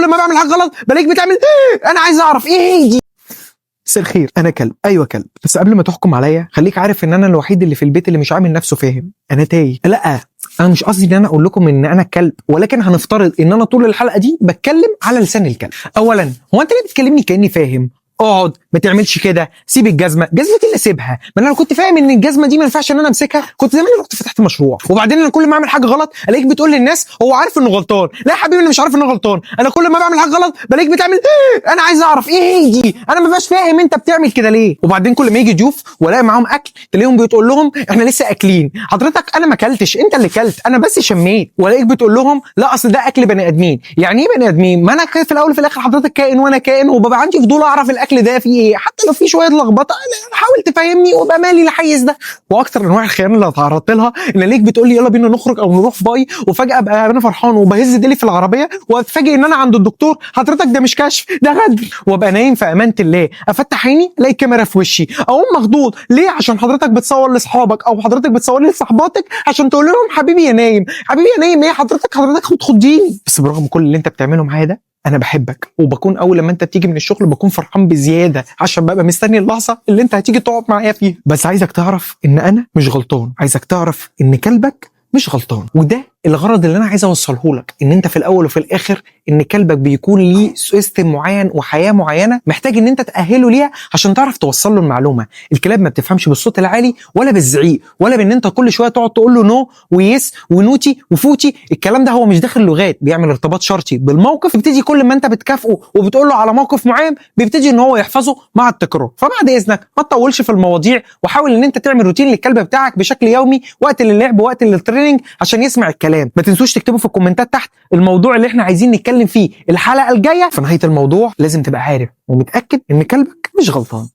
كل ما بعمل حاجه غلط بلاقيك بتعمل انا عايز اعرف ايه دي. مساء الخير، انا كلب. ايوه كلب، بس قبل ما تحكم عليا خليك عارف ان انا الوحيد اللي في البيت اللي مش عامل نفسه فاهم. انا تايه. لا، انا مش قصدي ان انا اقول لكم ان انا كلب، ولكن هنفترض ان انا طول الحلقه دي بتكلم على لسان الكلب. اولا، هو انت ليه بتكلمني كاني فاهم؟ اقعد، ما تعملش كده، سيب الجزمه. جزمتي اللي اسيبها؟ ما انا لو كنت فاهم ان الجزمه دي ما ينفعش ان انا امسكها كنت زمان رحت فتحت مشروع. وبعدين انا كل ما اعمل حاجه غلط الاقيك بتقول للناس هو عارف انه غلطان. لا يا حبيبي، انا مش عارف انه غلطان. انا كل ما بعمل حاجه غلط بلاقيك بتعمل انا عايز اعرف ايه دي. انا ما بقاش فاهم انت بتعمل كده ليه. وبعدين كل ما يجي ضيوف والاقي معاهم اكل تلاقيهم بتقول لهم احنا لسه اكلين. حضرتك انا ما اكلتش، انت اللي كلت، انا بس شميت. والاقيك بتقول لهم لا اصل ده اكل بني ادمين. يعني ايه بني ادمين؟ ما انا في الاول وفي الاخر حضرتك كائن وانا كائن، وببقى عندي فضول اعرف الاكل ده فيه ايه، حتى لو في شويه لخبطه حاول تفهمني وابقى مالي الحيز ده. واكتر انواع الخيانه اللي اتعرضت لها ان ليك بتقول لي يلا بينا نخرج او نروح باي، وفجاه ابقى انا فرحان وبهز ديلي في العربيه واتفاجئ ان انا عند الدكتور. حضرتك ده مش كشف، ده غدر. وابقى نايم في امانه الله، افتح عيني الاقي الكاميرا في وشي، اقوم مخضوض. ليه؟ عشان حضرتك بتصور لاصحابك او حضرتك بتصور لصاحباتك عشان تقول لهم حبيبي يا نايم. حبيبي يا نايم ايه؟ حضرتك بتخضيني. بس برغم كل اللي انت بتعمله معايا ده انا بحبك، وبكون اول لما انت بتيجي من الشغل بكون فرحان بزياده عشان ببقى مستني اللحظه اللي انت هتيجي تقعد معايا فيها. بس عايزك تعرف ان انا مش غلطان، عايزك تعرف ان كلبك مش غلطان. وده الغرض اللي انا عايز اوصله لك، ان انت في الاول وفي الاخر ان كلبك بيكون ليه سيستم معين وحياه معينه محتاج ان انت تاهله ليها عشان تعرف توصل له المعلومه. الكلاب ما بتفهمش بالصوت العالي ولا بالزعيق ولا بان انت كل شويه تقعد تقول له نو ويس ونوتي وفوتي. الكلام ده هو مش داخل لغات، بيعمل ارتباط شرطي بالموقف. بيبتدي كل ما انت بتكافئه وبتقول له على موقف معين بيبتدي ان هو يحفظه مع التكرار. فبعد اذنك ما تطولش في المواضيع، وحاول ان انت تعمل روتين للكلب بتاعك بشكل يومي، وقت للعب ووقت للتريننج عشان يسمع الكلام. ما تنسوش تكتبوا في الكومنتات تحت الموضوع اللي احنا عايزين نتكلم فيه الحلقه الجايه. في نهايه الموضوع لازم تبقى عارف ومتاكد ان كلبك مش غلطان.